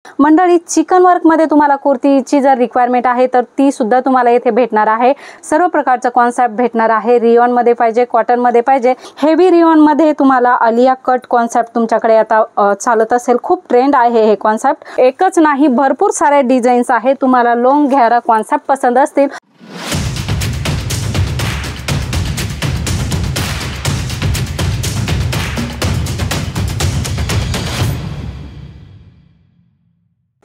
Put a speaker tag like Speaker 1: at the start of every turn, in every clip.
Speaker 1: मंडळी chicken work मध्ये तुम्हाला कुर्तीची जर रिक्वायरमेंट आहे तर ती सुद्धा तुम्हाला इथे भेटणार आहे। सर्व प्रकारचा कॉन्सेप्ट भेटणार आहे। रियॉन मध्ये पाहिजे, कॉटन मध्ये पाहिजे, हेवी रियॉन मध्ये तुम्हाला आलिया कट कॉन्सेप्ट तुमच्याकडे आता चालत असेल, खूप ट्रेंड आहे हे कॉन्सेप्ट। एकच नाही भरपूर सारे डिझाईन्स आहे। तुम्हाला लॉन्ग घेरा कॉन्सेप्ट पसंत असतील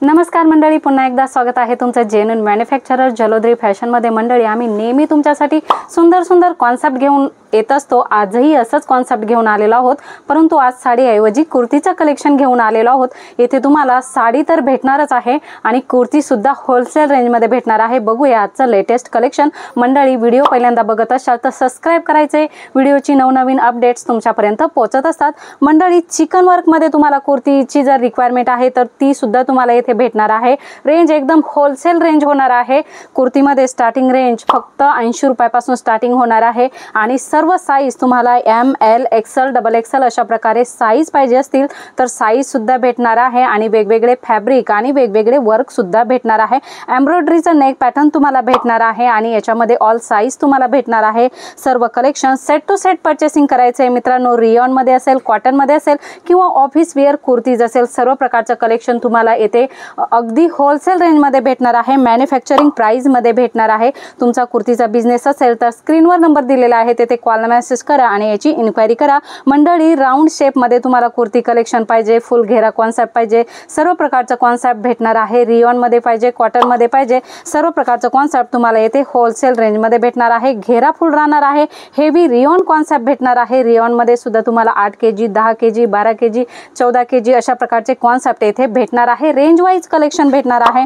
Speaker 1: नमस्कार मंडळी, पुन्हा एकदा स्वागत आहे तुमचं जेन्युइन मॅन्युफॅक्चरर जलोदरी फॅशन मध्ये। मंडळी आम्ही नेहमी तुमच्यासाठी सुंदर सुंदर कॉन्सेप्ट घेऊन येत असतो। आजही असंच कॉन्सेप्ट घेऊन आलेलो आहोत, परंतु आज साडी ऐवजी कुर्तीचं कलेक्शन घेऊन आलेलो आहोत। येथे तुम्हाला साडी तर भेटणारच आहे आणि कुर्ती सुद्धा होलसेल रेंज मध्ये भेटणार आहे। बघूया आजचं लेटेस्ट कलेक्शन। मंडळी व्हिडिओ पहिल्यांदा बघत असाल तर सबस्क्राइब करायचे, व्हिडिओची नवनवीन अपडेट्स तुमच्यापर्यंत पोहोचत असतात। मंडळी चिकन वर्क मध्ये तुम्हाला कुर्तीची जर रिक्वायरमेंट आहे तर ती सुद्धा तुम्हाला येथे भेटणार आहे। रेंज एकदम होलसेल रेंज होणार आहे। कुर्तीमध्ये स्टार्टिंग रेंज फक्त 80 रुपयापासून स्टार्टिंग होणार आहे आणि सर्व साइज तुम्हाला M, L, XL, double XL अशा प्रकारे साइज पाहिजे असतील तर साइज सुद्धा भेटणार आहे आणि वेगवेगळे फॅब्रिक आणि वेगवेगळे वर्क सुद्धा भेटणार आहे। एम्ब्रॉयडरीचा नेक पॅटर्न तुम्हाला भेटणार आहे आणि याच्यामध्ये ऑल साइज तुम्हाला भेटणार आहे। सर्व collection set to set purchasing करायचे आहे मित्रांनो। रियॉन मध्ये असेल, कॉटन मध्ये असेल किंवा ऑफिस वेअर कुर्तीज असेल, सर्व प्रकारचं कलेक्शन तुम्हाला येथे अगदी होलसेल रेंज मध्ये भेटणार आहे। मॅन्युफॅक्चरिंग प्राइस मध्ये भेटणार आहे। तुमचा कुर्तीचा बिझनेस असेल तर स्क्रीनवर नंबर दिलेला आहे, तेथे कॉल मेसेज करा आणि याची इन्क्वायरी करा। मंडळी राउंड शेप मध्ये तुम्हाला कुर्ती कलेक्शन पाहिजे, फुल घेरा कॉन्सेप्ट पाहिजे, सर्व प्रकारचं कॉन्सेप्ट भेटणार आहे। रियॉन मध्ये पाहिजे, कॉटन मध्ये पाहिजे, सर्व प्रकारचं कॉन्सेप्ट तुम्हाला येथे होलसेल रेंज मध्ये भेटणार आहे। घेरा फुल राहणार आहे। हेवी रियॉन कॉन्सेप्ट भेटणार आहे। रियॉन मध्ये सुद्धा तुम्हाला 8 kg, 10 kg, 12 kg, 14 kg अशा प्रकारचे कॉन्सेप्ट येथे भेटणार आहे। रेंज वाइज कलेक्शन भेटणार आहे।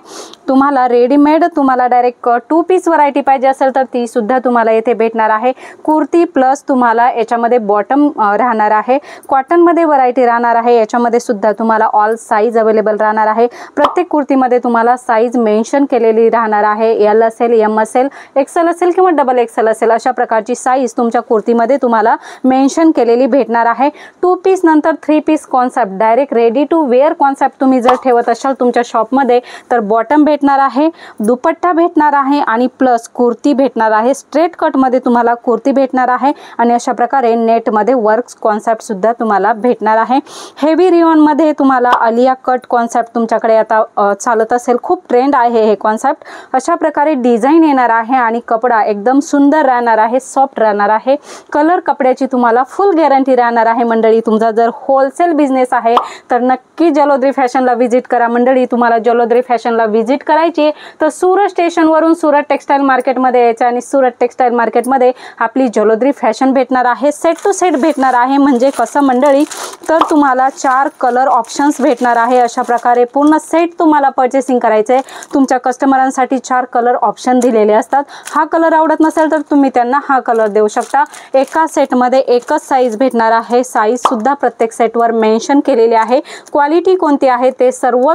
Speaker 1: तुम्हाला रेडीमेड तुम्हाला डायरेक्ट 2 पीस व्हरायटी पाहिजे असेल तर ती सुद्धा तुम्हाला येथे भेटणार आहे। कुर्ती प्लस तुम्हाला याच्यामध्ये बॉटम राहणार आहे। कॉटन मध्ये व्हरायटी राहणार आहे। याच्यामध्ये सुद्धा तुम्हाला ऑल साइज अवेलेबल राहणार आहे। प्रत्येक कुर्तीमध्ये तुम्हाला साइज मेन्शन केलेली राहणार आहे। एल असेल, एम असेल, एक्सेल असेल किंवा डबल एक्सेल असेल अशा प्रकारची साइज तुमच्या कुर्तीमध्ये तुम्हाला मेन्शन केलेली भेटणार आहे। 2 पीस नंतर 3 piece concept direct ready to wear concept तुम्ही जर ठेवत असाल तुमच्या शॉप मध्ये तर बॉटम भेटणार आहे, दुपट्टा भेटणार आहे आणि प्लस कुर्ती भेटणार आहे। स्ट्रेट कट मध्ये तुम्हाला कुर्ती भेटणार आहे आणि अशा प्रकारे नेट मध्ये वर्क कॉन्सेप्ट सुद्धा तुम्हाला भेटणार आहे। हेवी रियॉन मध्ये तुम्हाला आलिया कट कॉन्सेप्ट तुमच्याकडे आता चालत असेल, खूप ट्रेंड आहे हे कॉन्सेप्ट। अशा प्रकारे डिझाइन येणार आहे आणि कपडा एकदम सुंदर राहणार आहे, सॉफ्ट राहणार आहे। कलर कपड्याची तुम्हाला फुल गॅरंटी राहणार आहे। मंडळी तुमचा जर होलसेल बिझनेस आहे तर नक्की जलोदरी फॅशनला व्हिजिट करा। मंडळी तुम्हाला जलोदरी फॅशनला व्हिजिट करायची तर सुरत स्टेशन वरून सुरत टेक्सटाईल मार्केट मध्ये यायचं आणि सुरत टेक्सटाईल मार्केट मध्ये आपली जलोदरी फॅशन भेटणार आहे। सेट टू सेट भेटणार आहे। म्हणजे कसं मंडळी तर तुम्हाला 4 कलर ऑप्शन्स भेटणार आहे। अशा प्रकारे पूर्ण सेट तुम्हाला परचेसिंग करायचे आहे। तुमच्या कस्टमरांसाठी 4 कलर ऑप्शन दिलेले असतात। हा कलर आवडत नसेल तर तुम्ही त्यांना हा कलर देऊ शकता। एका सेट मध्ये एकच साइज भेटणार आहे। साइज सुद्धा प्रत्येक सेटवर मेन्शन केलेली आहे। क्वालिटी कोणती आहे ते सर्व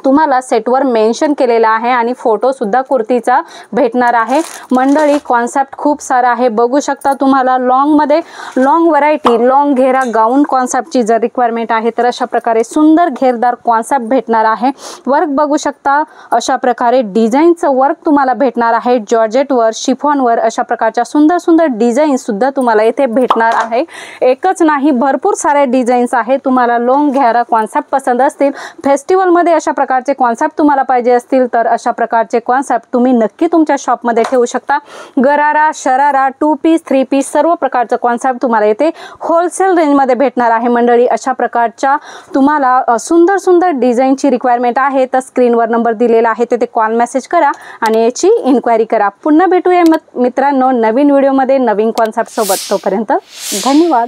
Speaker 1: तुम्हाला सेटवर मेन्शन केलेला आहे आणि फोटो सुद्धा कुर्तीचा भेटणार आहे। मंडळी कॉन्सेप्ट खूप सारा आहे, बघू शकता। तुम्हाला लॉन्ग मध्ये लॉन्ग व्हरायटी, लॉन्ग घेरा गाऊन कॉन्सेप्टची जर रिक्वायरमेंट आहे तर अशा प्रकारे सुंदर घेरदार कॉन्सेप्ट भेटणार आहे। वर्क बघू शकता। अशा प्रकारे डिझाईनचं वर्क तुम्हाला भेटणार आहे। जॉर्जेट वर, शिफॉन वर अशा प्रकारच्या सुंदर सुंदर डिझाईन सुद्धा तुम्हाला इथे भेटणार आहे। एकच नाही भरपूर सारे डिझाईन्स आहे। तुम्हाला लॉन्ग घेरा कॉन्सेप्ट पसंत असतील, फेस्टिवल मध्ये अशा प्रकारचे कॉन्सेप्ट तुम्हाला पाहिजे असतील तर अशा प्रकारचे कॉन्सेप्ट तुम्ही नक्की तुमच्या शॉप मध्ये ठेवू शकता। गरारा, शरारा, 2 पीस, 3 पीस सर्व प्रकारचं कॉन्सेप्ट तुम्हाला येथे होलसेल रेंज मध्ये भेटणार आहे। मंडळी अशा प्रकारच्या तुम्हाला सुंदर सुंदर डिझाईनची रिक्वायरमेंट आहे तर स्क्रीनवर नंबर दिलेला आहे, तेथे कॉल मेसेज करा आणि याची इन्क्वायरी करा। पुन्हा भेटूया मित्रांनो नवीन व्हिडिओ मध्ये नवीन कॉन्सेप्ट सोबत। तोपर्यंत धन्यवाद।